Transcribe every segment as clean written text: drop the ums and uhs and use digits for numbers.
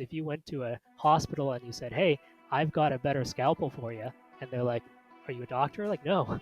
If you went to a hospital and you said, "Hey, I've got a better scalpel for you," and they're like, "Are you a doctor?" Like, no.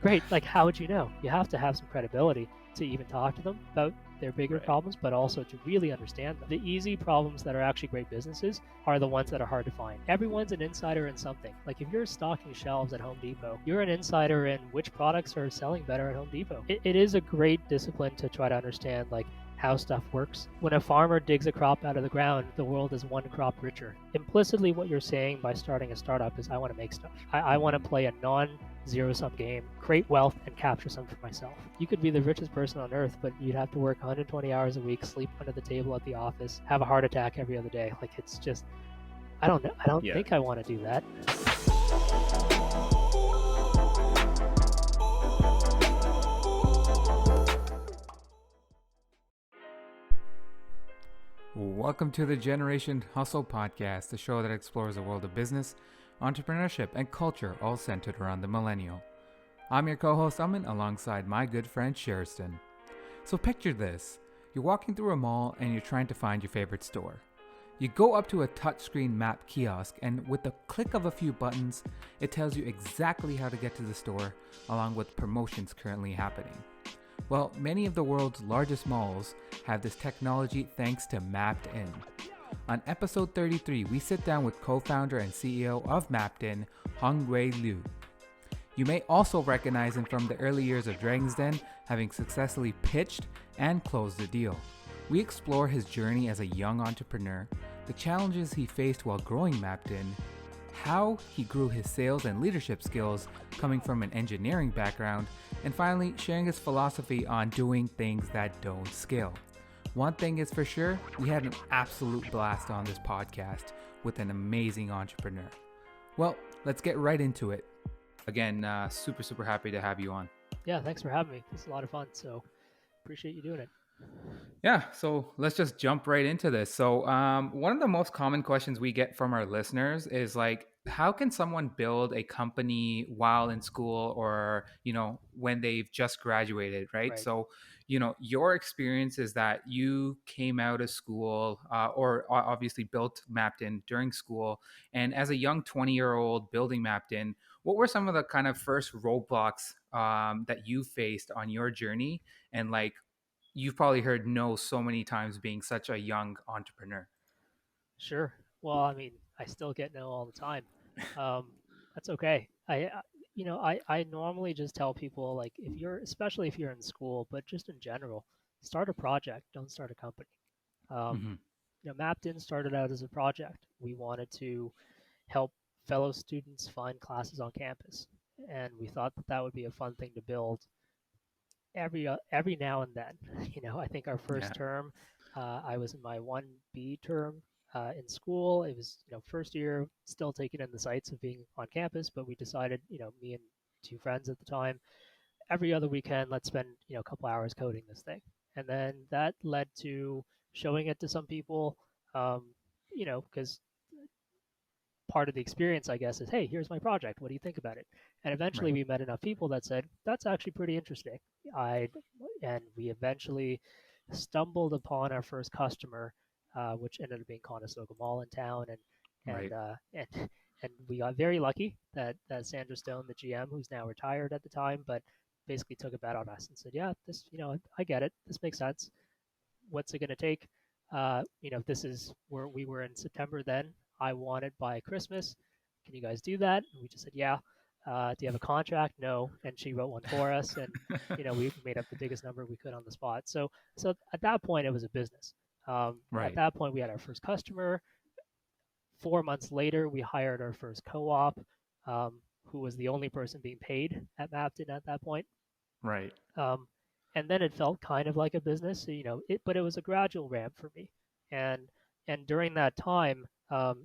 Great. Like, how would you know? You have to have some credibility to even talk to them about their bigger Right. problems, but also to really understand them. The easy problems that are actually great businesses are the ones that are hard to find. Everyone's an insider in something. Like, if you're stocking shelves at Home Depot, you're an insider in which products are selling better at Home Depot. It is a great discipline to try to understand, like, how stuff works. When a farmer digs a crop out of the ground, the world is one crop richer. Implicitly, what you're saying by starting a startup is, I want to make stuff. I want to play a non-zero-sum game, create wealth, and capture some for myself. You could be the richest person on earth, but you'd have to work 120 hours a week, sleep under the table at the office, have a heart attack every other day. Like, it's just, I don't know. I don't Yeah. think I want to do that. Welcome to the Generation Hustle Podcast, the show that explores the world of business, entrepreneurship, and culture, all centered around the millennial. I'm your co-host, Amin, alongside my good friend, Sherston. So picture this. You're walking through a mall and you're trying to find your favorite store. You go up to a touchscreen map kiosk, and with the click of a few buttons, it tells you exactly how to get to the store, along with promotions currently happening. Well, many of the world's largest malls have this technology thanks to MappedIn. On episode 33, we sit down with co-founder and CEO of MappedIn, Hongwei Liu. You may also recognize him from the early years of Dragon's Den, having successfully pitched and closed the deal. We explore his journey as a young entrepreneur, the challenges he faced while growing MappedIn, how he grew his sales and leadership skills coming from an engineering background, and finally sharing his philosophy on doing things that don't scale. One thing is for sure, we had an absolute blast on this podcast with an amazing entrepreneur. Well, let's get right into it. Again, super happy to have you on. Yeah, thanks for having me. It's a lot of fun, so appreciate you doing it. Yeah, so let's just jump right into this. So, one of the most common questions we get from our listeners is like, how can someone build a company while in school or, when they've just graduated, right? Right. So, your experience is that you came out of school obviously built MappedIn during school. And as a young 20-year-old building MappedIn, what were some of the kind of first roadblocks that you faced on your journey? And like, you've probably heard no so many times being such a young entrepreneur. Sure. Well, I mean, I still get no all the time. Um, that's okay. I normally just tell people, like, especially if you're in school, but just in general, start a project, don't start a company. Um, Mm-hmm. MappedIn started out as a project. We wanted to help fellow students find classes on campus, and we thought that that would be a fun thing to build every now and then. I think our Yeah. first term, I was in my 1B term in school. It was, first year, still taking in the sights of being on campus, but we decided, me and two friends at the time, every other weekend, let's spend, a couple hours coding this thing. And then that led to showing it to some people, because part of the experience, I guess, is, hey, here's my project. What do you think about it? And eventually Right. we met enough people that said, that's actually pretty interesting. And we eventually stumbled upon our first customer, which ended up being Conestoga Mall in town. And, Right. and we got very lucky that Sandra Stone, the GM, who's now retired at the time, but basically took a bet on us and said, yeah, this, I get it. This makes sense. What's it going to take? This is where we were in September then. I want it by Christmas. Can you guys do that? And we just said, yeah. Do you have a contract? No. And she wrote one for us, and we made up the biggest number we could on the spot. So at that point, it was a business. At Right. that point, we had our first customer. 4 months later, we hired our first co-op, who was the only person being paid at MappedIn at that point. Right. Um, and then it felt kind of like a business, but it was a gradual ramp for me. And and during that time,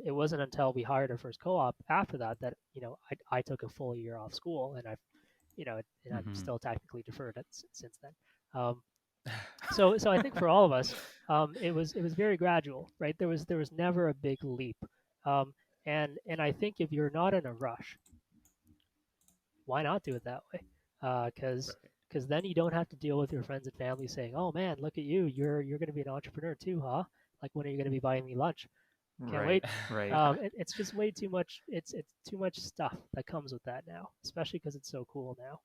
it wasn't until we hired our first co-op after that I took a full year off school, and and I'm Mm-hmm. still technically deferred since then. Um, so I think for all of us, it was very gradual, right? There was never a big leap, and I think if you're not in a rush, why not do it that way? Because Right. because then you don't have to deal with your friends and family saying, "Oh man, look at you! You're going to be an entrepreneur too, huh? Like when are you going to be buying me lunch?" Can't Right. wait. Right. It's just way too much. It's too much stuff that comes with that now, especially because it's so cool now.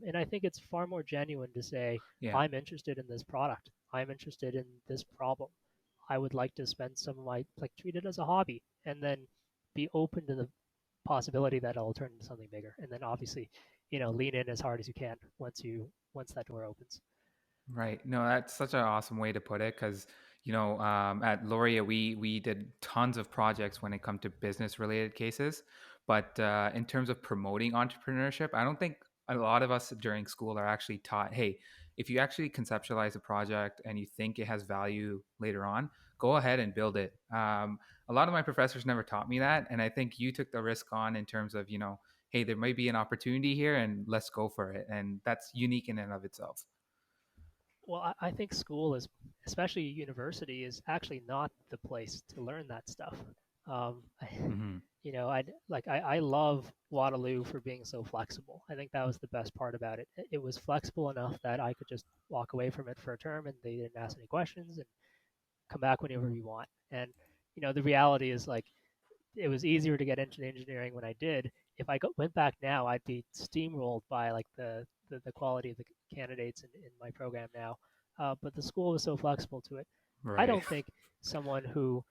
And I think it's far more genuine to say, Yeah. I'm interested in this product. I'm interested in this problem. I would like to spend some of my like treat it as a hobby, and then be open to the possibility that it'll turn into something bigger. And then obviously, lean in as hard as you can once that door opens. Right. No, that's such an awesome way to put it because, at Lauria, we did tons of projects when it comes to business related cases. But in terms of promoting entrepreneurship, I don't think a lot of us during school are actually taught, hey, if you actually conceptualize a project and you think it has value later on, go ahead and build it. A lot of my professors never taught me that. And I think you took the risk on in terms of, hey, there might be an opportunity here and let's go for it. And that's unique in and of itself. Well, I think school is, especially university, is actually not the place to learn that stuff. I, Hmm. I love Waterloo for being so flexible. I think that was the best part about it. It was flexible enough that I could just walk away from it for a term, and they didn't ask any questions, and come back whenever you want. And the reality is like it was easier to get into engineering when I did. If I went back now, I'd be steamrolled by like the quality of the candidates in my program now. But the school was so flexible to it. I Right. don't think someone who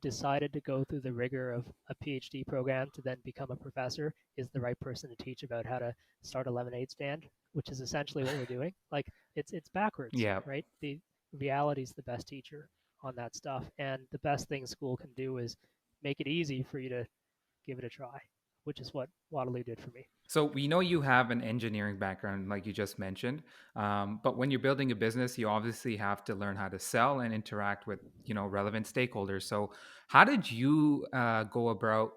decided to go through the rigor of a PhD program to then become a professor is the right person to teach about how to start a lemonade stand, which is essentially what we're doing. Like it's backwards, Yeah. right? The reality is the best teacher on that stuff, and the best thing school can do is make it easy for you to give it a try, which is what Waterloo did for me. So we know you have an engineering background, like you just mentioned, but when you're building a business, you obviously have to learn how to sell and interact with relevant stakeholders. So how did you go about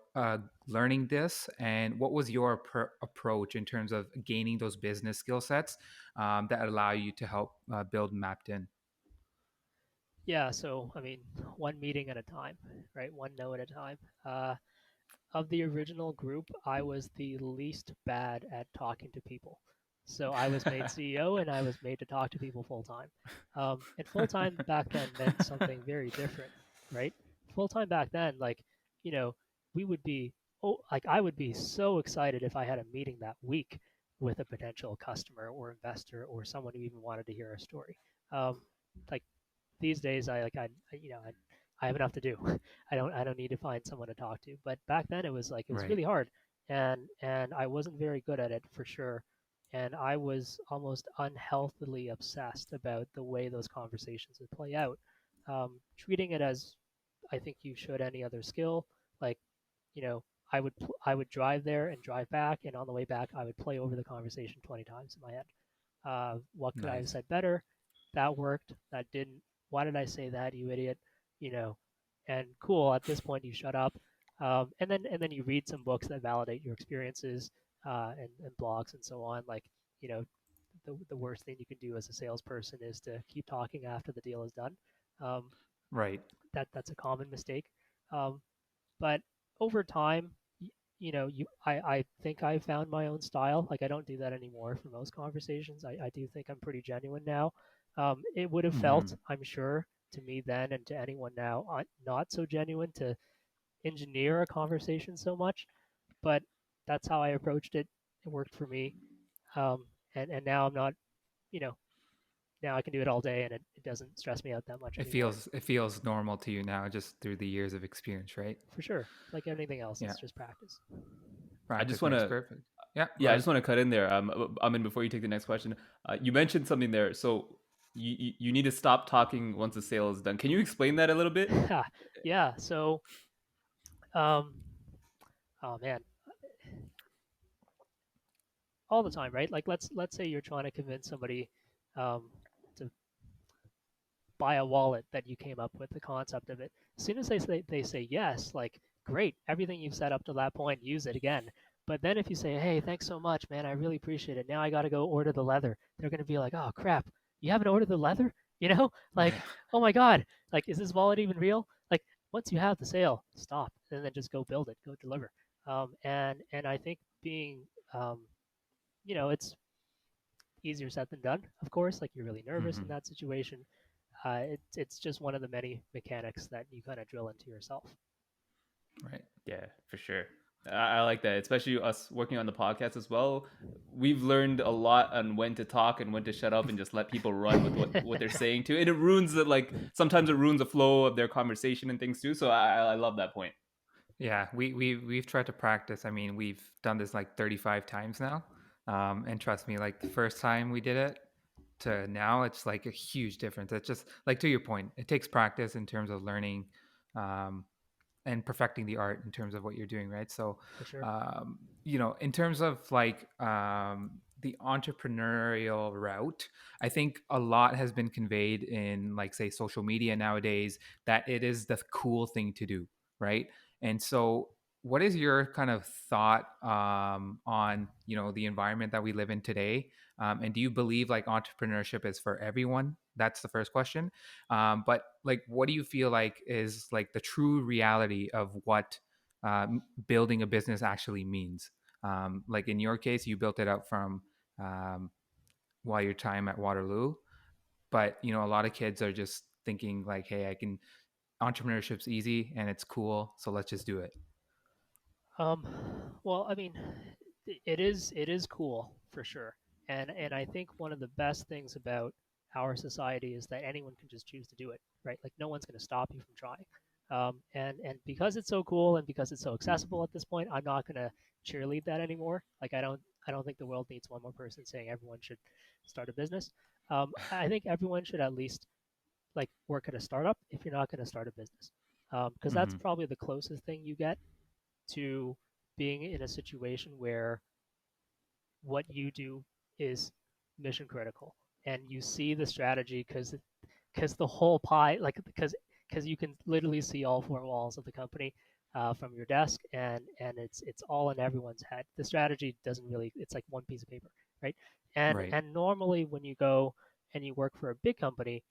learning this, and what was your approach in terms of gaining those business skill sets that allow you to help build MappedIn? Yeah, so I mean, one meeting at a time, right? One no at a time. Of the original group, I was the least bad at talking to people. So I was made CEO and I was made to talk to people full time. And full time back then meant something very different, right? Full time back then, like, you know, we would be, oh, like I would be so excited if I had a meeting that week with a potential customer or investor or someone who even wanted to hear our story. Like these days, I have enough to do. I don't need to find someone to talk to. But back then, it was Right. really hard, and I wasn't very good at it for sure. And I was almost unhealthily obsessed about the way those conversations would play out, treating it as I think you should any other skill. Like, you know, I would drive there and drive back, and on the way back, I would play over the conversation 20 times in my head. What could I have Nice. said better? That worked. That didn't. Why did I say that, you idiot? You know, and cool. At this point, you shut up, and then you read some books that validate your experiences and blogs and so on. Like, you know, the worst thing you can do as a salesperson is to keep talking after the deal is done. Um, Right. that's a common mistake. Um, but over time, I think I found my own style. Like I don't do that anymore for most conversations. I do think I'm pretty genuine now. It would have felt, Hmm. I'm sure, to me then and to anyone now, not so genuine to engineer a conversation so much. But that's how I approached it. It worked for me. And now I'm not, you know, now I can do it all day and it doesn't stress me out that much anymore. It feels normal to you now, just through the years of experience, right? For sure. Like anything else, Yeah. it's just practice. I just Practice want makes to, perfect. Yeah. Go yeah, I ahead. just want to cut in there. I mean, before you take the next question, you mentioned something there. So you need to stop talking once the sale is done. Can you explain that a little bit? Yeah. So, um, oh man, all the time, right? Like let's say you're trying to convince somebody um, to buy a wallet that you came up with the concept of it. As soon as they say yes, like great, everything you've set up to that point, use it again. But then if you say, hey, thanks so much, man, I really appreciate it. Now I got to go order the leather. They're gonna be like, oh crap, you haven't ordered the leather? Like, Yeah. oh my god, like is this wallet even real? Like once you have the sale, stop and then just go build it, go deliver. And I think being it's easier said than done, of course. Like you're really nervous in Hmm. that situation. It's just one of the many mechanics that you kind of drill into yourself. Right. Yeah, for sure. I like that, especially us working on the podcast as well. We've learned a lot on when to talk and when to shut up and just let people run with what they're saying too. And it ruins the like sometimes it ruins the flow of their conversation and things too. So I love that point. Yeah, we've tried to practice. I mean, we've done this like 35 times now. And trust me, like the first time we did it to now, it's like a huge difference. It's just like to your point, it takes practice in terms of learning um, and perfecting the art in terms of what you're doing, right? So, For sure. in terms of like the entrepreneurial route, I think a lot has been conveyed in like say social media nowadays that it is the cool thing to do, right? And so, what is your kind of thought on the environment that we live in today? And do you believe like entrepreneurship is for everyone? That's the first question. But like, what do you feel like is like the true reality of what building a business actually means? Like in your case, you built it up from um, while your time at Waterloo, but a lot of kids are just thinking like, hey, I can entrepreneurship's easy and it's cool, so let's just do it. Um, well, I mean, it is cool for sure, and I think one of the best things about our society is that anyone can just choose to do it, right? Like no one's going to stop you from trying. And because it's so cool and because it's so accessible at this point, I'm not going to cheerlead that anymore. Like I don't think the world needs one more person saying everyone should start a business. I think everyone should at least like work at a startup if you're not going to start a business, because that's Mm-hmm. probably the closest thing you get to being in a situation where what you do is mission critical and you see the strategy because the whole pie like because you can literally see all four walls of the company from your desk and it's all in everyone's head. The strategy doesn't really, it's like one piece of paper, right? and Right. and normally when you go and you work for a big company,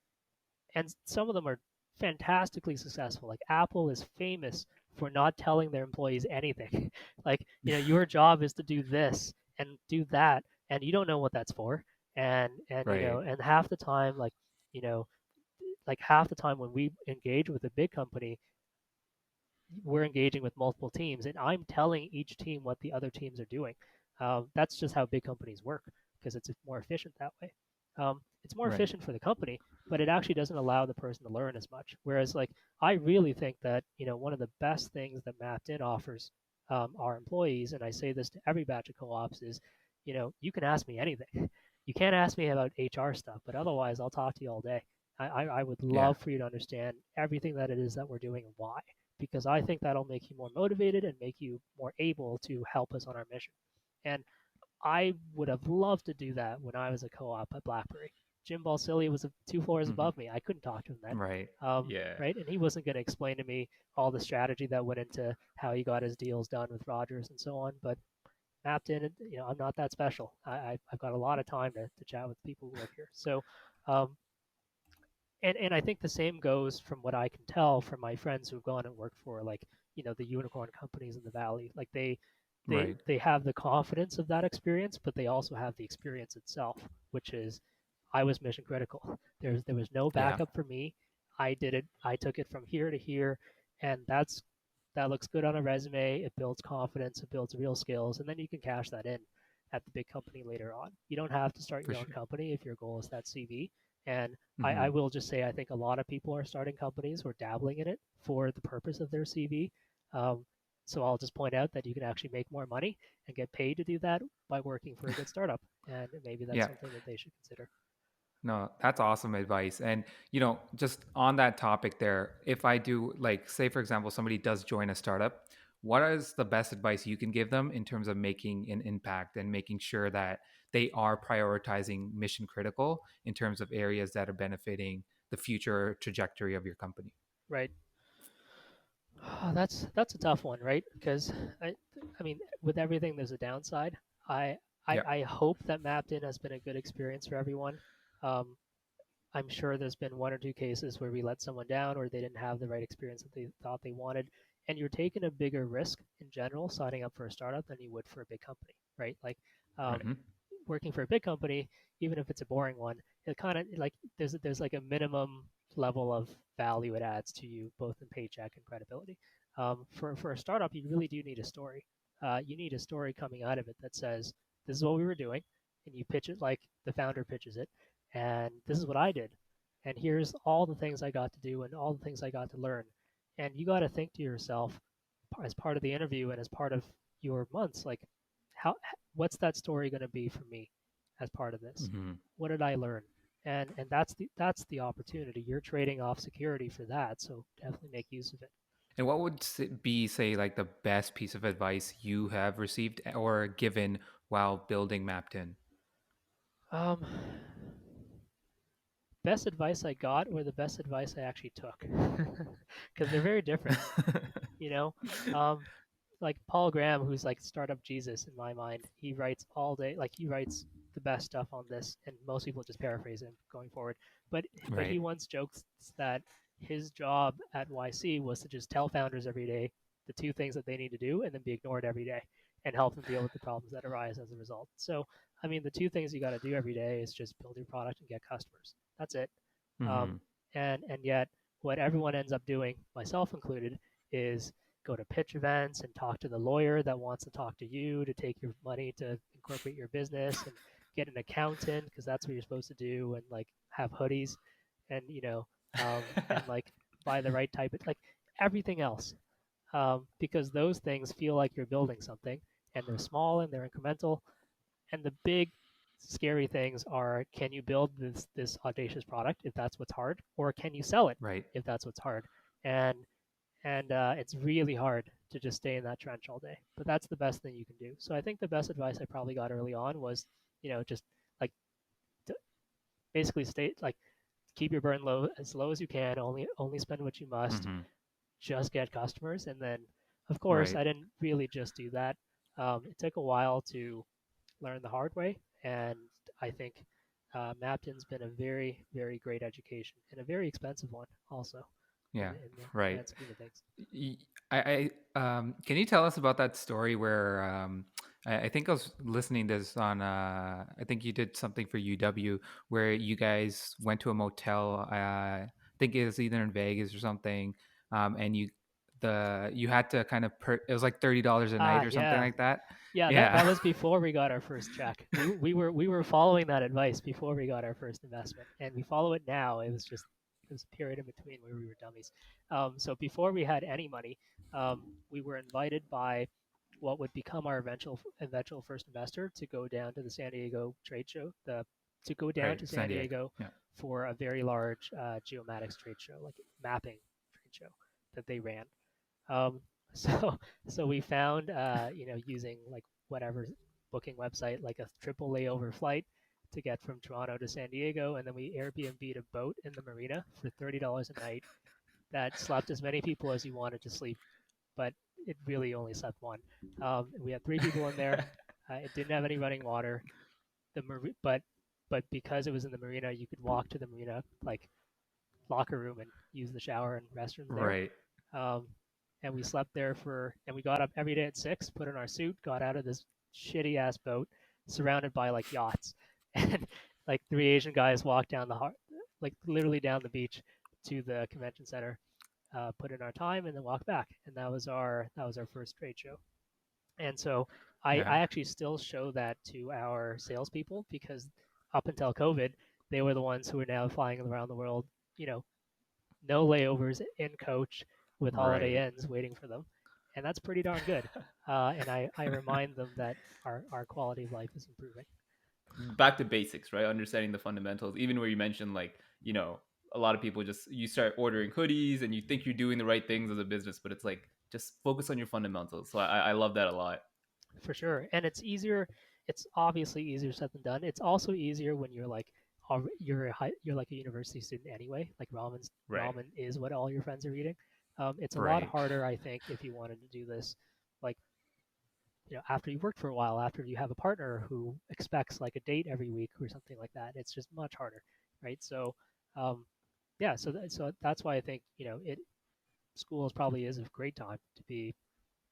and some of them are fantastically successful. Like Apple is famous for not telling their employees anything. Like, your job is to do this and do that, and you don't know what that's for. And Right. and half the time, you know, like half the time when we engage with a big company, we're engaging with multiple teams, and I'm telling each team what the other teams are doing. That's just how big companies work because it's more efficient that way. It's more Right. efficient for the company, but it actually doesn't allow the person to learn as much. Whereas, like, I really think that one of the best things that MappedIn offers our employees, and I say this to every batch of co-ops, is you can ask me anything. You can't ask me about HR stuff, but otherwise, I'll talk to you all day. I would Yeah. love for you to understand everything that it is that we're doing and why, because I think that'll make you more motivated and make you more able to help us on our mission. And I would have loved to do that when I was a co-op at BlackBerry. Jim Balsillie was two floors Mm-hmm. above me. I couldn't talk to him then. Right. Yeah. Right? And he wasn't going to explain to me all the strategy that went into how he got his deals done with Rogers and so on. But MappedIn, I'm not that special. I've got a lot of time to chat with people who work here. So um, and I think the same goes from what I can tell from my friends who've gone and worked for like the unicorn companies in the valley. Like they Right. they have the confidence of that experience, but they also have the experience itself, which is I was mission critical. There was no Yeah. backup for me. I did it. I took it from here to here, and that looks good on a resume. It builds confidence. It builds real skills, and then you can cash that in at the big company later on. You don't have to start For your own sure. company if your goal is that CV. And I Mm-hmm. will just say I think a lot of people are starting companies or dabbling in it for the purpose of their CV. Um, so I'll just point out that you can actually make more money and get paid to do that by working for a good startup, and maybe that's Yeah. something that they should consider. No, that's awesome advice. And, just on that topic there, if I do, like, say, for example, somebody does join a startup, what is the best advice you can give them in terms of making an impact and making sure that they are prioritizing mission critical in terms of areas that are benefiting the future trajectory of your company? Right. That's a tough one, right? Because I mean, with everything, there's a downside. I I, Yeah. I hope that MappedIn has been a good experience for everyone. Um, I'm sure there's been one or two cases where we let someone down or they didn't have the right experience that they thought they wanted. And you're taking a bigger risk in general signing up for a startup than you would for a big company, right? Like um, Right. working for a big company, even if it's a boring one, it kind of like there's like a minimum level of value it adds to you, both in paycheck and credibility. For a startup, you really do need a story. You need a story coming out of it that says, this is what we were doing, and you pitch it like the founder pitches it, and this is what I did, and here's all the things I got to do and all the things I got to learn. And you got to think to yourself, as part of the interview and as part of your months, like, what's that story going to be for me as part of this? Mm-hmm. What did I learn? And that's the opportunity. You're trading off security for that, so definitely make use of it. And what would be, say, like the best piece of advice you have received or given while building MappedIn? Best advice I got, or the best advice I actually took, because they're very different. You know, like Paul Graham, who's like startup Jesus in my mind. He writes all day, like he writes the best stuff on this, and most people just paraphrase him going forward. But he once jokes that his job at YC was to just tell founders every day the two things that they need to do, and then be ignored every day, and help them deal with the problems that arise as a result. So, I mean, the two things you got to do every day is just build your product and get customers. That's it. Mm-hmm. And yet, what everyone ends up doing, myself included, is go to pitch events and talk to the lawyer that wants to talk to you to take your money to incorporate your business, and get an accountant because that's what you're supposed to do, and like have hoodies, and and like buy the right type of, like, everything else, because those things feel like you're building something, and they're small and they're incremental, and the big scary things are, can you build this audacious product if that's what's hard, or can you sell it Right. if that's what's hard? And it's really hard to just stay in that trench all day, but that's the best thing you can do. So I think the best advice I probably got early on was, just like basically keep your burn low as you can, only spend what you must, Mm-hmm. just get customers. And then, of course, Right. I didn't really just do that. It took a while to learn the hard way, and I think MappedIn's been a very, very great education, and a very expensive one also. Yeah. In the Right. grand scheme of things. Can you tell us about that story where I think I was listening to this on I think you did something for UW where you guys went to a motel. I think it was either in Vegas or something, and you had to kind of it was like $30 a night or something Yeah. like that. Yeah, Yeah. that was before we got our first check. We were following that advice before we got our first investment, and we follow it now. It was a period in between where we were dummies. So before we had any money, we were invited by what would become our eventual first investor to go down to the San Diego trade show. To go down Right, to San Diego Yeah. for a very large geomatics trade show, like mapping trade show that they ran. Um, so we found, using like whatever booking website, like a triple layover flight to get from Toronto to San Diego, and then we Airbnb'd a boat in the marina for $30 a night that slept as many people as you wanted to sleep, but it really only slept one. We had 3 people in there. It didn't have any running water. But because it was in the marina, you could walk to the marina like locker room and use the shower and restroom there. Right. And we slept there and we got up every day at 6, put in our suit, got out of this shitty ass boat, surrounded by like yachts, and like 3 Asian guys walked down like literally down the beach to the convention center, put in our time, and then walked back. And that was our first trade show. And so I actually still show that to our salespeople, because up until COVID, they were the ones who were now flying around the world, no layovers in coach with Holiday Inns waiting for them, and that's pretty darn good. And I remind them that our quality of life is improving. Back to basics, right? Understanding the fundamentals. Even where you mentioned, like, a lot of people you start ordering hoodies and you think you're doing the right things as a business, but it's like, just focus on your fundamentals. So I love that a lot. For sure, and it's easier. It's obviously easier said than done. It's also easier when you're like you're like a university student anyway. Like ramen is what all your friends are eating. It's a lot harder, I think, if you wanted to do this, like, after you worked for a while, after you have a partner who expects like a date every week or something like that. It's just much harder, right? So, yeah. So that's why I think schools probably is a great time to be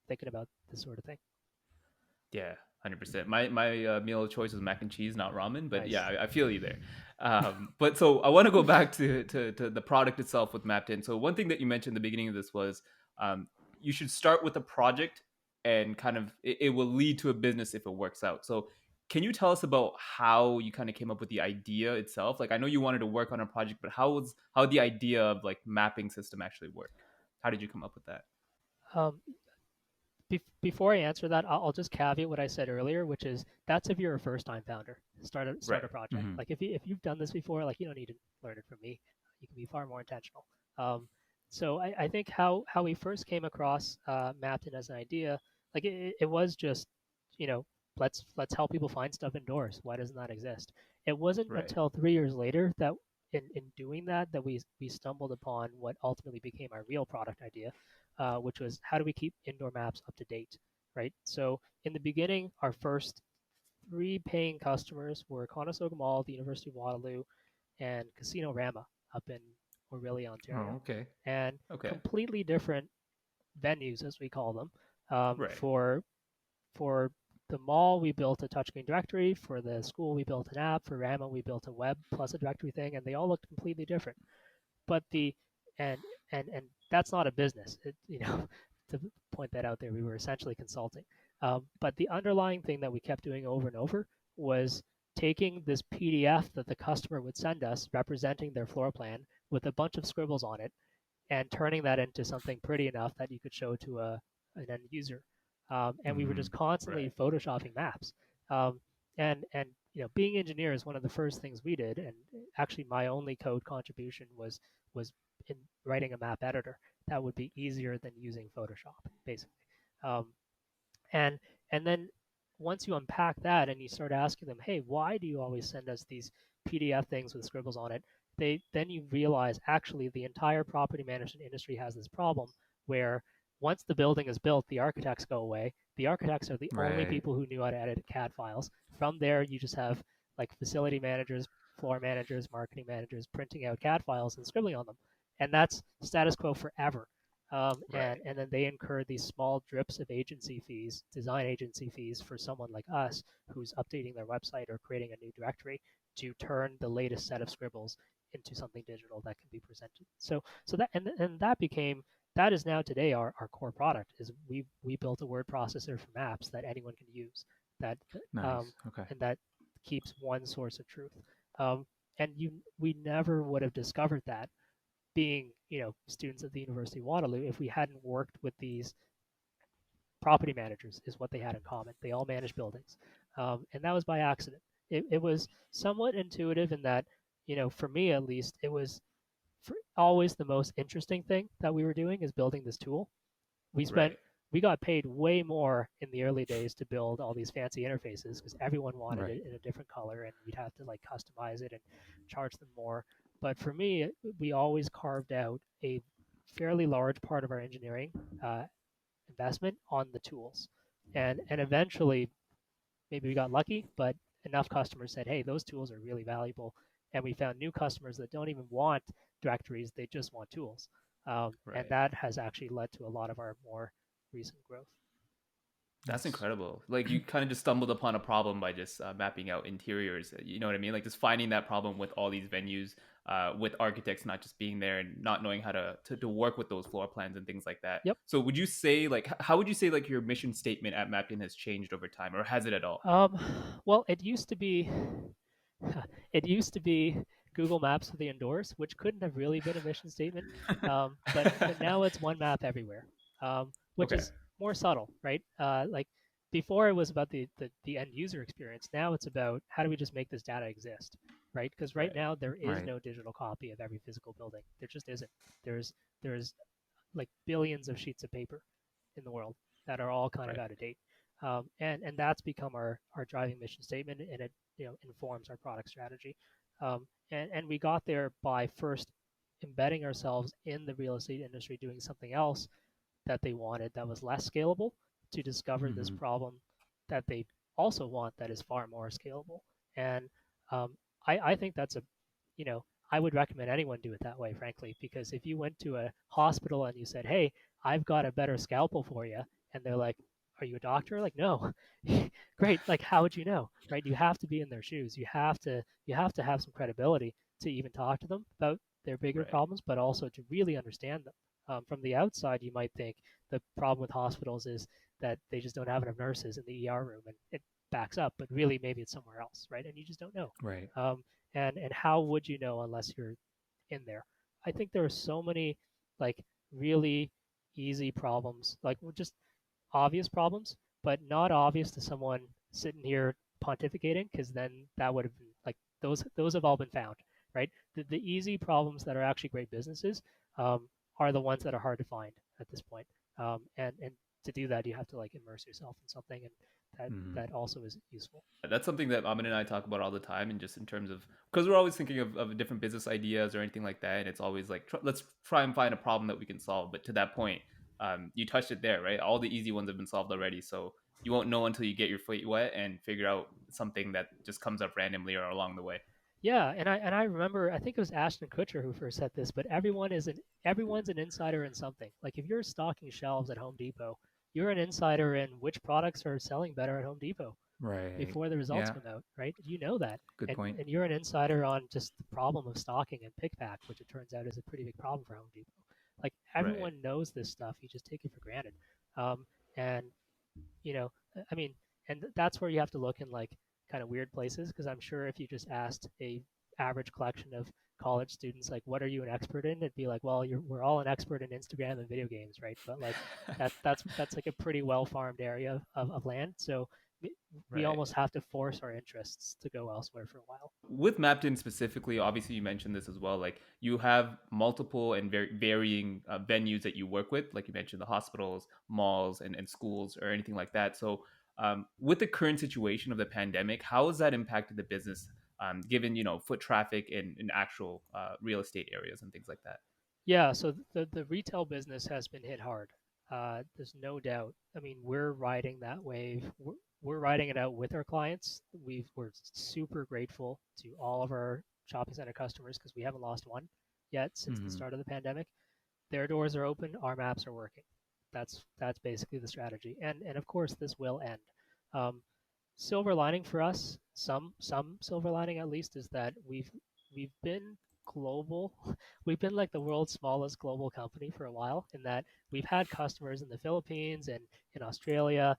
thinking about this sort of thing. Yeah, 100%. My meal of choice was mac and cheese, not ramen. But Nice. yeah, I feel you there. But so I want to go back to the product itself with MappedIn. So one thing that you mentioned at the beginning of this was you should start with a project and kind of it will lead to a business if it works out. So can you tell us about how you kind of came up with the idea itself? Like I know you wanted to work on a project, but how the idea of like mapping system actually work? How did you come up with that? Um, Before I answer that, I'll just caveat what I said earlier, which is that's if you're a first-time founder, start Right. a project. Mm-hmm. Like if you've done this before, like you don't need to learn it from me. You can be far more intentional. So I think how we first came across MappedIn as an idea, like it was just, you know, let's help people find stuff indoors. Why doesn't that exist? It wasn't Right. until 3 years later that in doing that we stumbled upon what ultimately became our real product idea, which was how do we keep indoor maps up to date, right? So in the beginning, our first three paying customers were Conestoga Mall, the University of Waterloo, and Casino Rama up in Orillia, Oh, Ontario, okay. and Okay. completely different venues, as we call them. Right. For the mall, we built a touchscreen directory. For the school, we built an app. For Rama, we built a web plus a directory thing, and they all looked completely different. But the and and that's not a business. To point that out there, we were essentially consulting. But the underlying thing that we kept doing over and over was taking this PDF that the customer would send us, representing their floor plan with a bunch of scribbles on it, and turning that into something pretty enough that you could show to an end user. And we were Mm-hmm. just constantly Right. photoshopping maps. Um, and being engineer is one of the first things we did. And actually, my only code contribution was in writing a map editor that would be easier than using Photoshop, basically. Um, and and then once you unpack that and you start asking them, hey, why do you always send us these PDF things with scribbles on it? Then you realize actually the entire property management industry has this problem where once the building is built, the architects go away. The architects are the only Right. people who knew how to edit CAD files. From there, you just have like facility managers, floor managers, marketing managers printing out CAD files and scribbling on them. And that's status quo forever. Right. And then they incur these small drips of agency fees, design agency fees for someone like us who's updating their website or creating a new directory to turn the latest set of scribbles into something digital that can be presented. So that is now today our core product is we built a word processor for maps that anyone can use that Nice. Okay. and that keeps one source of truth. Um, and we never would have discovered that being students at the University of Waterloo if we hadn't worked with these property managers is what they had in common. They all managed buildings, and that was by accident. It was somewhat intuitive in that for me at least it was always the most interesting thing that we were doing is building this tool. We spent Right. we got paid way more in the early days to build all these fancy interfaces because everyone wanted Right. it in a different color and we'd have to like customize it and charge them more. But for me, we always carved out a fairly large part of our engineering uh, investment on the tools. And eventually, maybe we got lucky, but enough customers said, hey, those tools are really valuable. And we found new customers that don't even want directories, they just want tools. And Right. that has actually led to a lot of our more recent growth. That's That's incredible. Like you kind of just stumbled upon a problem by just mapping out interiors. You know what I mean? Like just finding that problem with all these venues, with architects not just being there and not knowing how to work with those floor plans and things like that. Yep. So would you say like how would you say like your mission statement at MappedIn has changed over time, or has it at all? Um, well, it used to be it used to be Google Maps for the indoors, which couldn't have really been a mission statement. But now it's one map everywhere, which Okay. is more subtle, right? Like before it was about the end user experience. Now it's about how do we just make this data exist, right? Because right Right. now there is right. no digital copy of every physical building. There just isn't. There's like billions of sheets of paper in the world that are all kind of Right. out of date. And that's become our driving mission statement, and it informs our product strategy. And we got there by first embedding ourselves in the real estate industry, doing something else that they wanted that was less scalable to discover this Mm-hmm. problem that they also want that is far more scalable. And I think that's I would recommend anyone do it that way, frankly, because if you went to a hospital and you said, hey, I've got a better scalpel for you, and they're like, are you a doctor? Like, no. Great. Like, how would you know, right? You have to be in their shoes. You have to have some credibility to even talk to them about their bigger Right. problems, but also to really understand them. From the outside, you might think the problem with hospitals is that they just don't have enough nurses in the ER room, and it backs up. But really, maybe it's somewhere else, right? And you just don't know. Right. And how would you know unless you're in there? I think there are so many like really easy problems, like just obvious problems, but not obvious to someone sitting here pontificating, because then that would have been like those have all been found, right? The easy problems that are actually great businesses are the ones that are hard to find at this point. And to do that, you have to like immerse yourself in something, and that also is useful. That's something that Amin and I talk about all the time, and just in terms of, because we're always thinking of different business ideas or anything like that, and it's always like let's try and find a problem that we can solve. But to that point, you touched it there, right? All the easy ones have been solved already, so you won't know until you get your feet wet and figure out something that just comes up randomly or along the way. Yeah, and I remember, I think it was Ashton Kutcher who first said this, but everyone's an insider in something. Like if you're stocking shelves at Home Depot, you're an insider in which products are selling better at Home Depot Right. before the results Yeah. come out, right? You know that. Good and point. and you're an insider on just the problem of stocking and pick pack, which it turns out is a pretty big problem for Home Depot. Like Right. everyone knows this stuff, you just take it for granted. And you know, I mean, and that's where you have to look in like kind of weird places, because I'm sure if you just asked a average collection of college students like, what are you an expert in, it'd be like, well, we're all an expert in Instagram and video games, right? But like that's like a pretty well farmed area of land, so we Right. almost have to force our interests to go elsewhere for a while. With MappedIn specifically, obviously you mentioned this as well. Like you have multiple and very varying venues that you work with, like you mentioned, the hospitals, malls, and schools, or anything like that. So, with the current situation of the pandemic, how has that impacted the business, given foot traffic in actual real estate areas and things like that? Yeah, so the retail business has been hit hard. There's no doubt. I mean, we're riding that wave. We're riding it out with our clients. We're super grateful to all of our shopping center customers because we haven't lost one yet since the Mm-hmm. start of the pandemic. Their doors are open, our maps are working. That's basically the strategy. And of course, this will end. Um, Silver lining for us, some silver lining at least, is that we've been global. We've been like the world's smallest global company for a while, in that we've had customers in the Philippines and in Australia,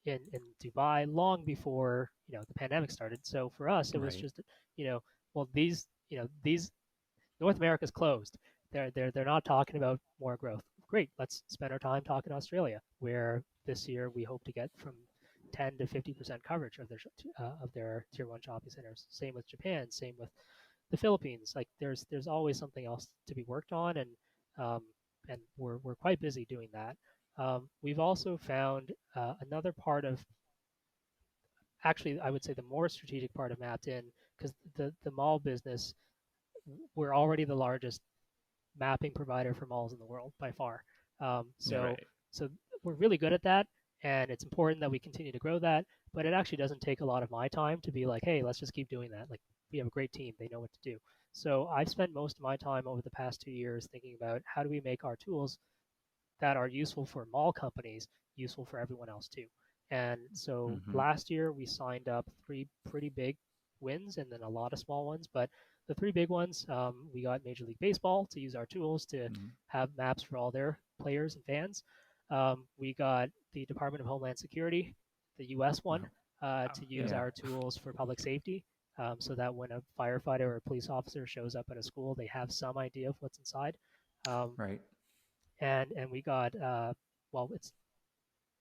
in Dubai long before the pandemic started. So for us, it was Right. just you know well these North America's closed. They're not talking about more growth. Great, let's spend our time talking Australia, where this year we hope to get from 10 to 50% coverage of their tier one shopping centers. Same with Japan. Same with the Philippines. Like there's always something else to be worked on, um, and we're quite busy doing that. We've also found another part of, actually, I would say the more strategic part of MappedIn, because the mall business, we're already the largest mapping provider for malls in the world by far. Um, so Right. so we're really good at that, and it's important that we continue to grow that. But it actually doesn't take a lot of my time to be like, hey, let's just keep doing that. Like we have a great team; they know what to do. So I've spent most of my time over the past 2 years thinking about how do we make our tools that are useful for mall companies useful for everyone else too. And so Mm-hmm. last year we signed up three pretty big wins and then a lot of small ones. But the three big ones, we got Major League Baseball to use our tools to Mm-hmm. have maps for all their players and fans. We got the Department of Homeland Security, the US one, Wow. to use Yeah. our tools for public safety. So that when a firefighter or a police officer shows up at a school, they have some idea of what's inside. Um, Right. and we got well, it's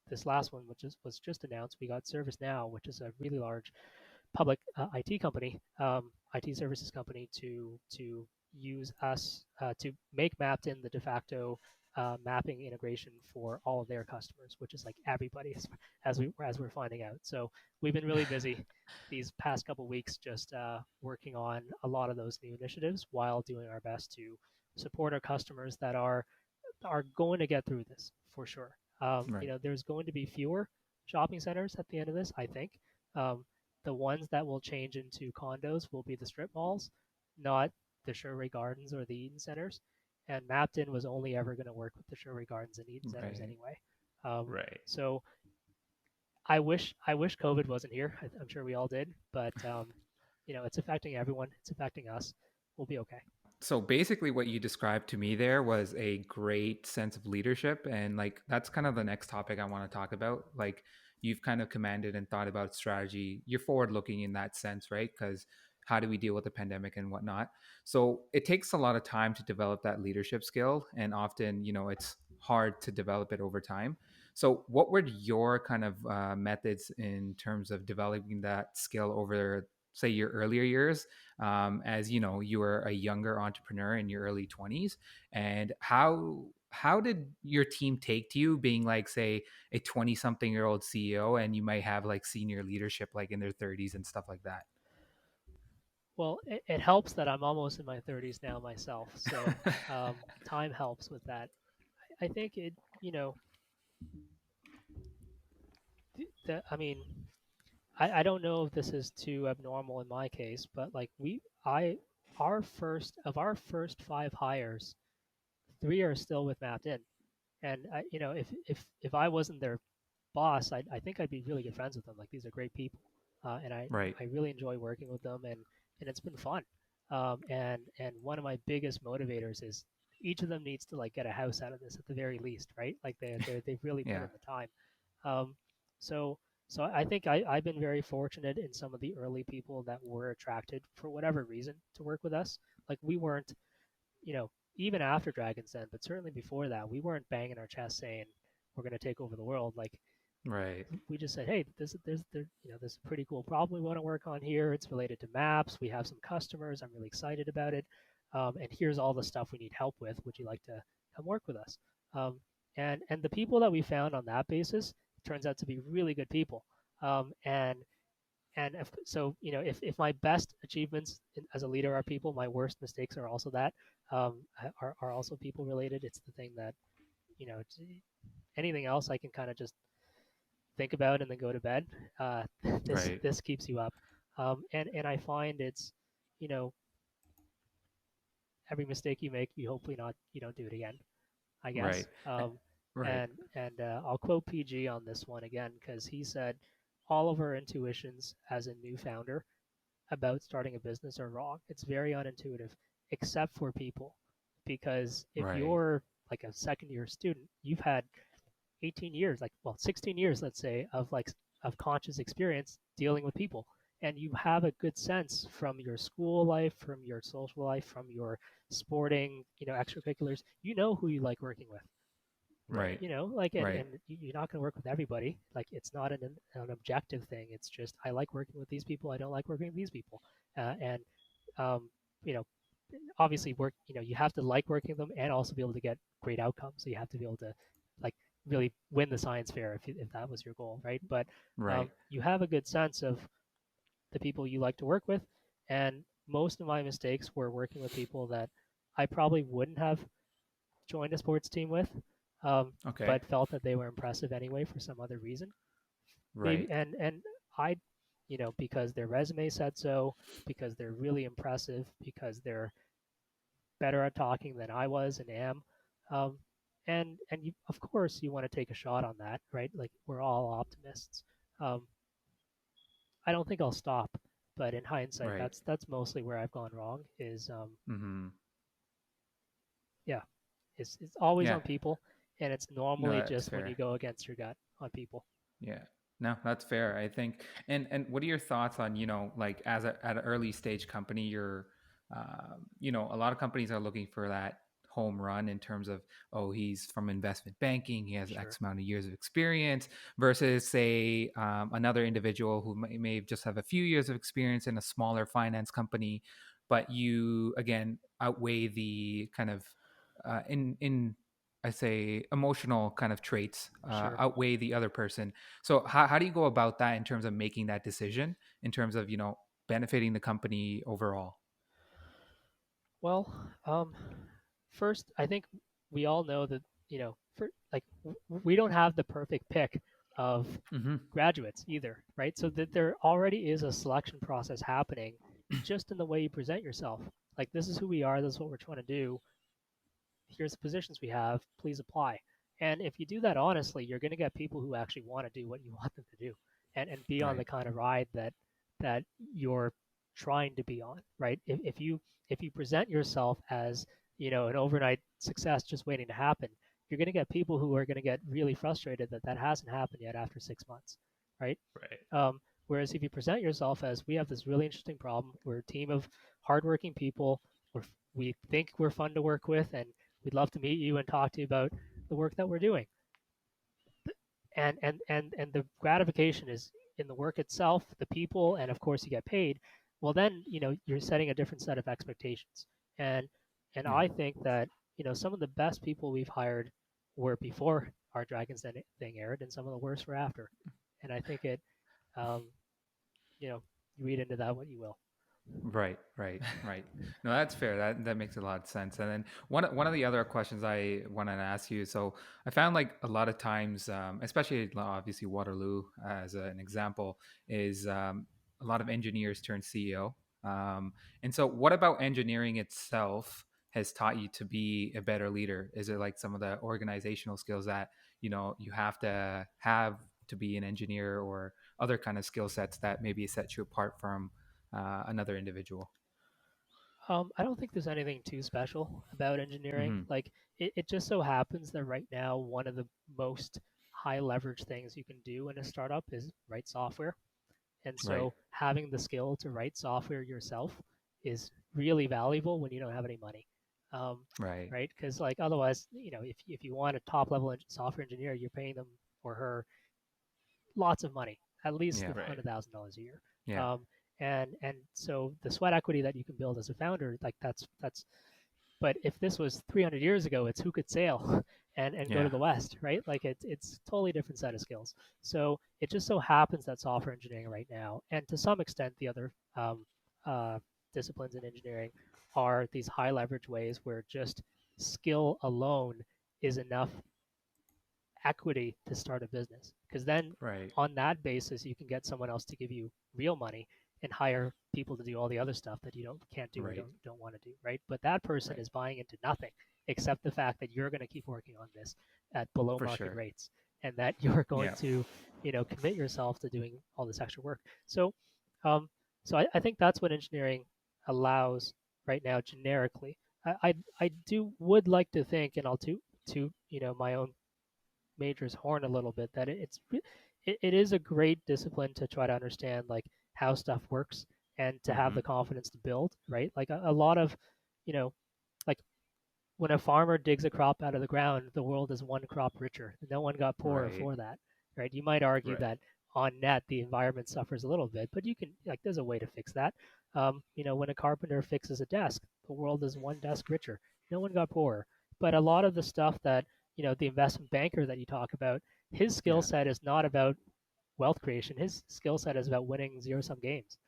this last one, which was just announced. We got ServiceNow, which is a really large public IT company, IT services company, to use us to make MappedIn the de facto mapping integration for all of their customers, which is like everybody, as we're finding out. So we've been really busy these past couple weeks, just working on a lot of those new initiatives while doing our best to support our customers that are going to get through this for sure. Right. There's going to be fewer shopping centers at the end of this, I think. Um, the ones that will change into condos will be the strip malls, not the Sherway Gardens or the Eden Centers. And MappedIn was only ever going to work with the Sherway Gardens and Eden Centers Right. anyway. Um, Right. so I wish COVID wasn't here. I'm sure we all did, but it's affecting everyone. It's affecting us. We'll be okay. So basically what you described to me there was a great sense of leadership, and like that's kind of the next topic I want to talk about. Like you've kind of commanded and thought about strategy. You're forward looking in that sense, right? Because how do we deal with the pandemic and whatnot? So it takes a lot of time to develop that leadership skill, and often, it's hard to develop it over time. So what were your kind of methods in terms of developing that skill over, say, your earlier years, as you were a younger entrepreneur in your early 20s, and how did your team take to you being, like, say, a 20 something year old CEO, and you might have like senior leadership like in their 30s and stuff like that? Well, it helps that I'm almost in my 30s now myself, so time helps with that. I think it, I mean, I don't know if this is too abnormal in my case, but like our first five hires, three are still with MappedIn, and if I wasn't their boss, I think I'd be really good friends with them. Like these are great people, and Right. I really enjoy working with them, and it's been fun. And one of my biggest motivators is each of them needs to like get a house out of this at the very least, right? Like they've really put Yeah. in the time. Um, so so I think I've been very fortunate in some of the early people that were attracted for whatever reason to work with us. Like we weren't, even after Dragon's Den, but certainly before that, we weren't banging our chest saying we're going to take over the world. Like Right. we just said, hey, this is a pretty cool problem we want to work on here. It's related to maps. We have some customers. I'm really excited about it. And here's all the stuff we need help with. Would you like to come work with us? And the people that we found on that basis turns out to be really good people. And so, if my best achievements as a leader are people, my worst mistakes are also that, are also people related. It's the thing that, anything else I can kind of just think about and then go to bed. Uh, this Right. this keeps you up, and I find it's, you know, every mistake you make, you don't do it again. I Right. guess. Eh, right. And I'll quote PG on this one again because he said, all of our intuitions as a new founder about starting a business are wrong. It's very unintuitive, except for people, because if Right. you're like a second year student, you've had 18 years, like, well, 16 years, let's say, of conscious experience dealing with people, and you have a good sense from your school life, from your social life, from your sporting, extracurriculars. You know who you like working with. Right. Like, Right. and you're not going to work with everybody. Like, it's not an objective thing. It's just, I like working with these people. I don't like working with these people. And um, you know obviously, you have to like working with them and also be able to get great outcomes. So you have to be able to, like, really win the science fair if that was your goal, right? But Right. you have a good sense of the people you like to work with. And most of my mistakes were working with people that I probably wouldn't have joined a sports team with, Okay. but felt that they were impressive anyway for some other reason. Maybe Right. and I, because their resume said so, because they're really impressive, because they're better at talking than I was and am. Um, and of course you want to take a shot on that, right? Like we're all optimists. Um, I don't think I'll stop, but in hindsight, Right. that's mostly where I've gone wrong. Is Mm-hmm. yeah, it's always Yeah. on people, and it's No, normally that's just when you fair. go against your gut on people. Yeah. No, that's fair, I think. And what are your thoughts on, like, as at an early stage company, a lot of companies are looking for that home run in terms of, oh, he's from investment banking, he has Sure, X amount of years of experience, versus, say, another individual who may just have a few years of experience in a smaller finance company, but you again outweigh the kind of in I say emotional kind of traits sure. outweigh the other person. So how do you go about that in terms of making that decision in terms of benefiting the company overall? Well, first, I think we all know that, we don't have the perfect pick of Mm-hmm. graduates either, right? So that there already is a selection process happening just in the way you present yourself. Like, this is who we are, this is what we're trying to do, here's the positions we have, please apply. And if you do that honestly, you're going to get people who actually want to do what you want them to do, and be on Right. the kind of ride that you're, trying to be on, right? If you present yourself as, an overnight success just waiting to happen, you're going to get people who are going to get really frustrated that that hasn't happened yet after 6 months, right? Right. Whereas if you present yourself as, we have this really interesting problem, we're a team of hardworking people, we think we're fun to work with, and we'd love to meet you and talk to you about the work that we're doing, and the gratification is in the work itself, the people, and of course you get paid. Well, then you're setting a different set of expectations, and Yeah. I think that some of the best people we've hired were before our Dragons Den thing aired, and some of the worst were after. And I think it, um, you read into that what you will. Right. No, that's fair. That makes a lot of sense. And then one of the other questions I wanted to ask you. So I found like a lot of times, especially obviously Waterloo as an example, is a lot of engineers turn CEO. And so, what about engineering itself has taught you to be a better leader? Is it like some of the organizational skills that you have to be an engineer, or other kind of skill sets that maybe set you apart from another individual? I don't think there's anything too special about engineering. Mm-hmm. Like it just so happens that right now one of the most high leverage things you can do in a startup is write software. And Right. so having the skill to write software yourself is really valuable when you don't have any money. Um, Right. right? Because like otherwise, if you want a top level software engineer, you're paying them or her lots of money, at least Yeah. Right. $100,000 a year. Yeah. Um, and so the sweat equity that you can build as a founder, like that's. But if this was 300 years ago, it's who could sail and go to Yeah. the west, right? Like it's totally different set of skills. So it just so happens that software engineering right now, and to some extent the other uh, disciplines in engineering, are these high leverage ways where just skill alone is enough equity to start a business, because then Right. on that basis you can get someone else to give you real money and hire people to do all the other stuff that you can't do or Right. don't want to do, right? But that person Right. is buying into nothing except the fact that you're going to keep working on this at below For market sure. rates, and that you're going Yeah. to commit yourself to doing all this extra work. So um, I think that's what engineering allows right now generically. I would like to think, and I'll to my own major's horn a little bit, that it is a great discipline to try to understand like how stuff works and to have Mm-hmm. the confidence to build, right? Like a lot of, you know, like when a farmer digs a crop out of the ground, the world is one crop richer. No one got poorer Right. for that, right? You might argue Right. that on net the environment suffers a little bit, but you can like there's a way to fix that. When a carpenter fixes a desk, the world is one desk richer. No one got poorer. But a lot of the stuff that the investment banker that you talk about, his skill Yeah. set is not about wealth creation. His skill set is about winning zero sum games,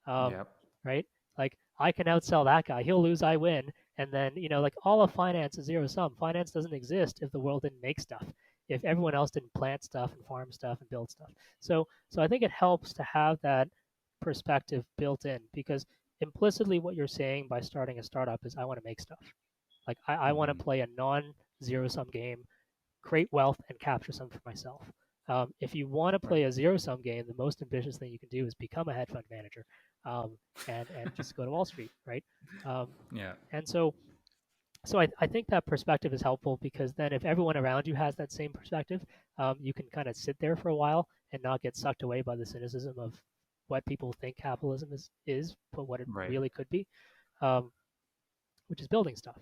um, Yep. right? Like I can outsell that guy. He'll lose, I win. And then like all of finance is zero sum. Finance doesn't exist if the world didn't make stuff. If everyone else didn't plant stuff and farm stuff and build stuff. So I think it helps to have that perspective built in, because implicitly what you're saying by starting a startup is I want to make stuff. Like I want to Mm-hmm. play a non zero sum game, create wealth, and capture some for myself. If you want to play Right. a zero sum game, the most ambitious thing you can do is become a hedge fund manager, and just go to Wall Street, right? Um, Yeah. and so I think that perspective is helpful, because then if everyone around you has that same perspective, you can kind of sit there for a while and not get sucked away by the cynicism of what people think capitalism is but what it Right. really could be, um, which is building stuff.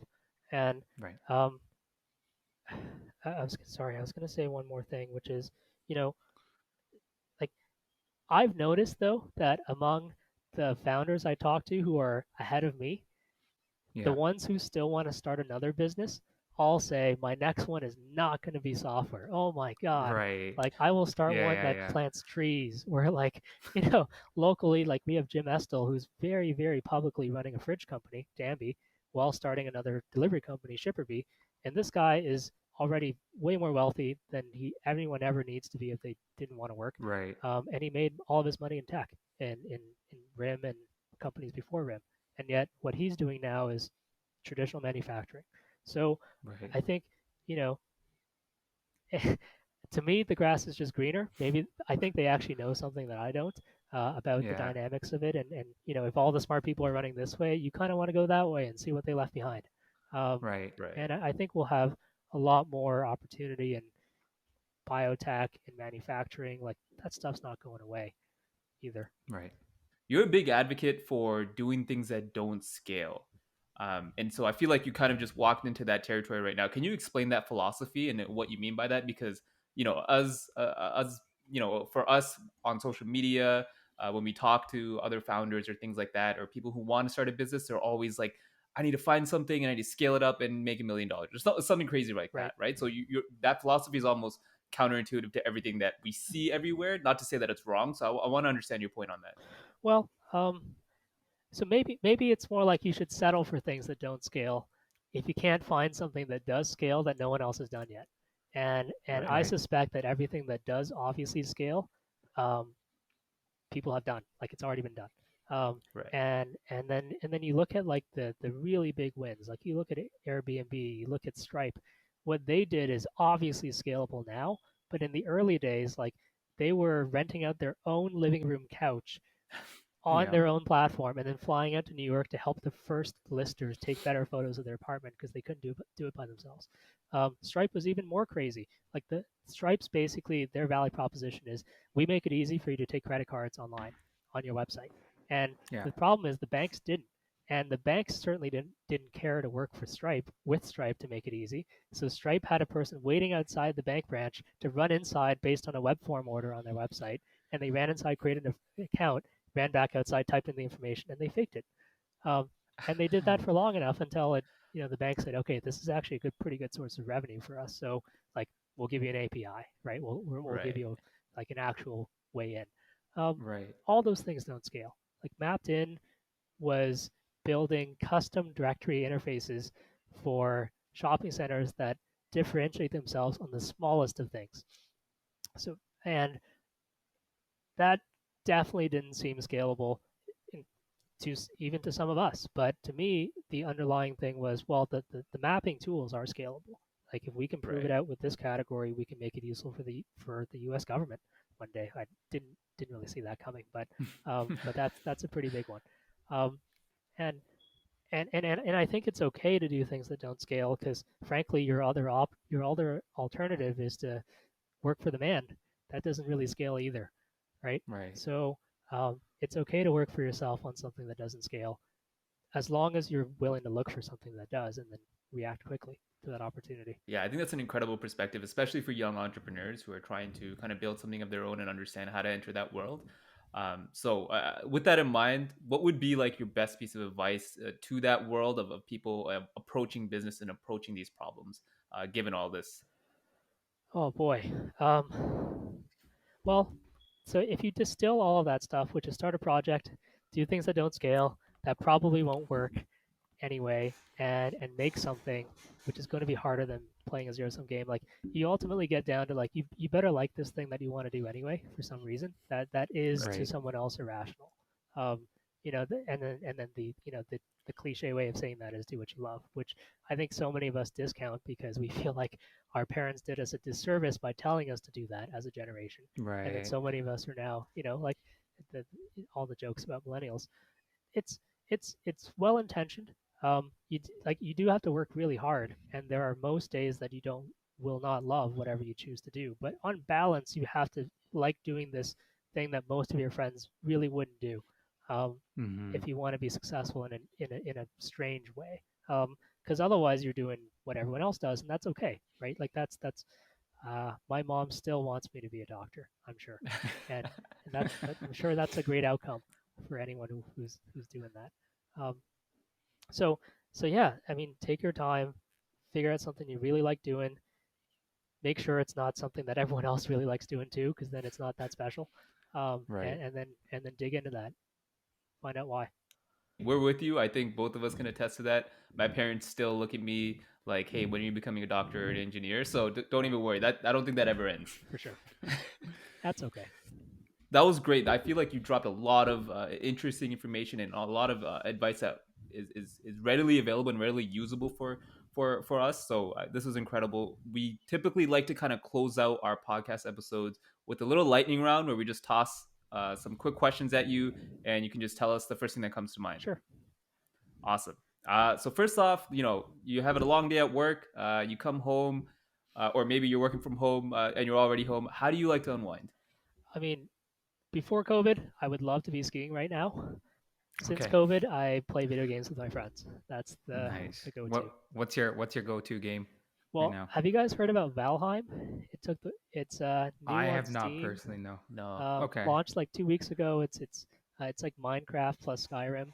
And Right. um, I was sorry, I was going to say one more thing, which is, you know, like I've noticed though that among the founders I talk to who are ahead of me, the Yeah. ones who still want to start another business all say my next one is not going to be software. Oh my god. Right. Like I will start Yeah. one Yeah. that Yeah. plants trees, where like, locally, like we have Jim Estel, who's very, very publicly running a fridge company, Danby, while starting another delivery company, Shipperbee. And this guy is already way more wealthy than anyone ever needs to be if they didn't want to work. Right. And he made all of his money in tech and in RIM and companies before RIM. And yet what he's doing now is traditional manufacturing. So Right. I think, you know, to me, the grass is just greener. Maybe I think they actually know something that I don't. about the Yeah. dynamics of it. And if all the smart people are running this way, you kind of want to go that way and see what they left behind. Um, Right. Right. and I think we'll have a lot more opportunity in biotech and manufacturing. Like that stuff's not going away either. Right. You're a big advocate for doing things that don't scale. And so I feel like you kind of just walked into that territory right now. Can you explain that philosophy and what you mean by that? Because, for us on social media, when we talk to other founders or things like that, or people who want to start a business, they're always like, I need to find something and I need to scale it up and make $1 million. Or something crazy like Right. that, right? So that philosophy is almost counterintuitive to everything that we see everywhere. Not to say that it's wrong. So I want to understand your point on that. Well, so maybe it's more like you should settle for things that don't scale if you can't find something that does scale that no one else has done yet. And Right. I Right. suspect that everything that does obviously scale, um, people have done. Like it's already been done. Right. And then you look at like the really big wins. Like you look at Airbnb, you look at Stripe. What they did is obviously scalable now, but in the early days, like they were renting out their own living room couch on Yeah. their own platform and then flying out to New York to help the first listers take better photos of their apartment because they couldn't do it by themselves. Stripe was even more crazy. Like the Stripe's basically their value proposition is we make it easy for you to take credit cards online on your website. And Yeah. the problem is the banks didn't. And the banks certainly didn't care to work for Stripe with Stripe to make it easy. So Stripe had a person waiting outside the bank branch to run inside based on a web form order on their website. And they ran inside, created an account, ran back outside, typed in the information, and they faked it. Um, and they did that for long enough until the bank said, okay, this is actually a pretty good source of revenue for us. So like, we'll give you an API, right? We'll give Right. you like an actual way in. Um, Right. all those things don't scale. Like MappedIn was building custom directory interfaces for shopping centers that differentiate themselves on the smallest of things. So and that definitely didn't seem scalable to even to some of us. But to me, the underlying thing was, well, the mapping tools are scalable. Like if we can prove it Right. out with this category, we can make it useful for the U.S. government one day. I didn't really see that coming, but that's a pretty big one. Um, and and I think it's okay to do things that don't scale because frankly, your other alternative is to work for the man. That doesn't really scale either, right? Right. So it's okay to work for yourself on something that doesn't scale, as long as you're willing to look for something that does and then react quickly to that opportunity. Yeah, I think that's an incredible perspective, especially for young entrepreneurs who are trying to kind of build something of their own and understand how to enter that world. So, with that in mind, what would be like your best piece of advice to that world of people approaching business and approaching these problems, given all this? Oh boy. Well, so if you distill all of that stuff, which is start a project, do things that don't scale, that probably won't work anyway, and make something which is going to be harder than playing a zero sum game. Like you ultimately get down to like you better like this thing that you want to do anyway for some reason that is to Right. someone else irrational. Um, and then the cliche way of saying that is do what you love, which I think so many of us discount because we feel like our parents did us a disservice by telling us to do that as a generation. And then Right. so many of us are now, like the, all the jokes about millennials. It's it's well intentioned. You do have to work really hard, and there are most days that you don't will not love whatever you choose to do. But on balance, you have to like doing this thing that most of your friends really wouldn't do. Um, Mm-hmm. if you want to be successful in a strange way, because otherwise you're doing what everyone else does, and that's okay, right? Like that's my mom still wants me to be a doctor, I'm sure, and I'm sure that's a great outcome for anyone who's doing that. Um, so so yeah, I mean, take your time, figure out something you really like doing. Make sure it's not something that everyone else really likes doing too, because then it's not that special. Right. And then dig into that, find out why. We're with you. I think both of us can attest to that. My parents still look at me like, "Hey, when are you becoming a doctor or an engineer?" So don't even worry. That I don't think that ever ends. For sure. That's okay. That was great. I feel like you dropped a lot of interesting information and a lot of advice that is readily available and readily usable for us. So this was incredible. We typically like to kind of close out our podcast episodes with a little lightning round where we just toss some quick questions at you, and you can just tell us the first thing that comes to mind. Sure. Awesome. So first off, you have a long day at work. You come home, or maybe you're working from home and you're already home. How do you like to unwind? I mean, before COVID, I would love to be skiing right now. Since Okay. COVID, I play video games with my friends. That's the Nice. go-to. What's your go-to game right Well, now? have you guys heard about Valheim? It's new I on have not Steam. personally, no. No. Okay. Launched like 2 weeks ago. It's like Minecraft plus Skyrim.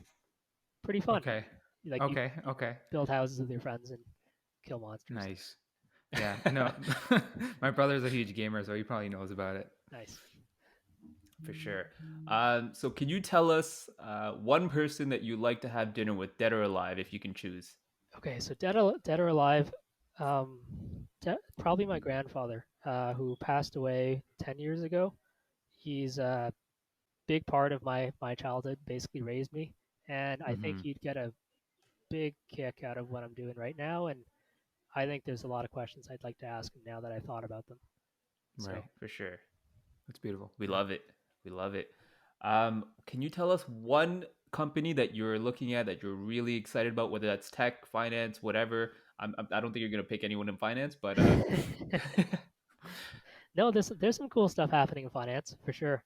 Pretty fun. Okay. Like Okay. you Okay. build houses with your friends and kill monsters. Nice. Yeah. No. My brother's a huge gamer, so he probably knows about it. Nice. For sure. So can you tell us one person that you'd like to have dinner with, dead or alive, if you can choose? Okay, so dead or alive, probably my grandfather, who passed away 10 years ago. He's a big part of my childhood, basically raised me, and I think Mhm. he'd get a big kick out of what I'm doing right now, and I think there's a lot of questions I'd like to ask him now that I thought about them. Right. So, For sure. That's beautiful. We love it. We love it. Can you tell us one company that you're looking at that you're really excited about, whether that's tech, finance, whatever? I don't think you're going to pick anyone in finance, but no, there's some cool stuff happening in finance for sure.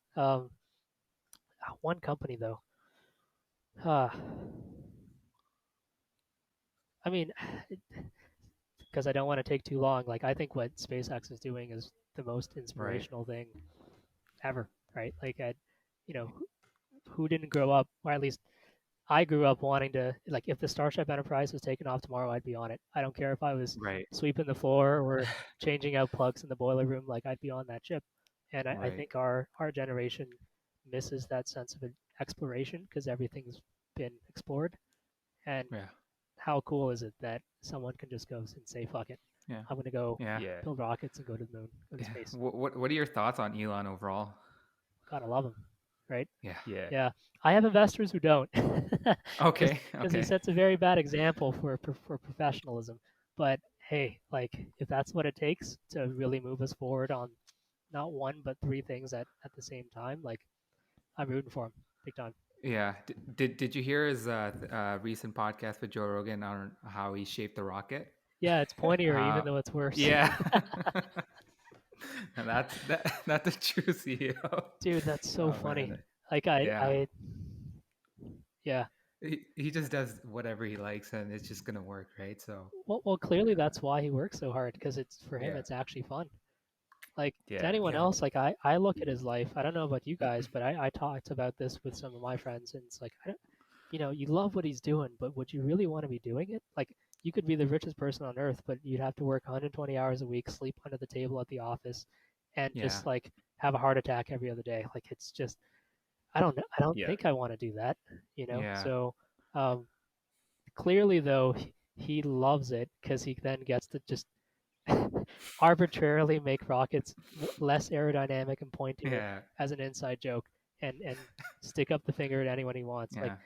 One company though. Uh, I mean, because I don't want to take too long. Like I think what SpaceX is doing is the most inspirational thing ever, right? Like you know, who didn't grow up, or at least I grew up wanting to, like, if the Starship Enterprise was taken off tomorrow, I'd be on it. I don't care if I was Right. sweeping the floor or changing out plugs in the boiler room, like I'd be on that ship. And I Right. think our generation misses that sense of exploration because everything's been explored. And Yeah. how cool is it that someone can just go and say, fuck it, Yeah. I'm going to go Yeah. yeah. build rockets and go to the moon, go to Yeah. space. What are your thoughts on Elon overall? Gotta love him, right? Yeah. Yeah. Yeah, I have investors who don't, Okay. because he Okay. sets a very bad example for professionalism. But hey, like if that's what it takes to really move us forward on not one but three things at the same time, like I'm rooting for him big time. Yeah. Did you hear his recent podcast with Joe Rogan on how he shaped the rocket? Yeah, it's pointier even Uh, though it's worse. yeah. And that's a true CEO. Dude, that's so Oh, funny. man. Like Yeah. yeah. He just does whatever he likes, and it's just gonna work, right? So Well, clearly that's why he works so hard because it's for him. yeah. It's actually fun. Like to Yeah. anyone Yeah. else, like I look at his life. I don't know about you guys, but I talked about this with some of my friends, and it's like you love what he's doing, but would you really want to be doing it? Like you could be the richest person on earth, but you'd have to work 120 hours a week, sleep under the table at the office, and Yeah. just like have a heart attack every other day. Like it's just I don't know. I don't Yeah. think I want to do that. Yeah. So clearly though he loves it because he then gets to just arbitrarily make rockets less aerodynamic and pointier Yeah. as an inside joke and stick up the finger at anyone he wants. Yeah.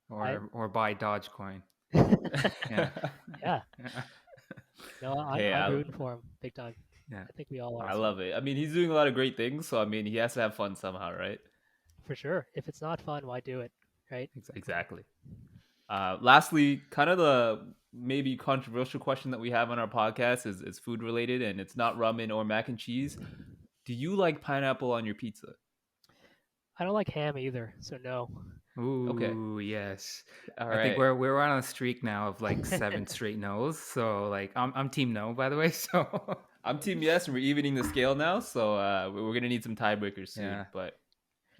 Like Or buy Dogecoin. Yeah. yeah, Yeah. no, Hey, I'm rooting for him big time. Yeah. I think we all are. I love it. I mean, he's doing a lot of great things, so I mean, he has to have fun somehow, right? For sure. If it's not fun, why do it? Right? Exactly. Lastly, kind of the maybe controversial question that we have on our podcast is food related, and it's not ramen or mac and cheese. Do you like pineapple on your pizza? I don't like ham either, so no. Ooh, yes. All I think right. we're on a streak now of like 7 straight no's. So like I'm team no, by the way. So I'm team yes, and we're evening the scale now, so we're gonna need some tiebreakers soon. Yeah. But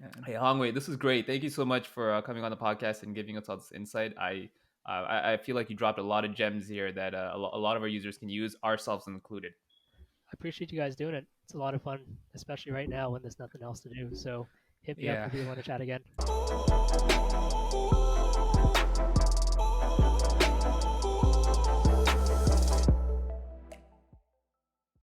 yeah. hey, Hongwei, this was great. Thank you so much for coming on the podcast and giving us all this insight. I feel like you dropped a lot of gems here that a lot of our users can use, ourselves included. I appreciate you guys doing it. It's a lot of fun, especially right now when there's nothing else to do. So hit me Yeah. up if you want to chat again.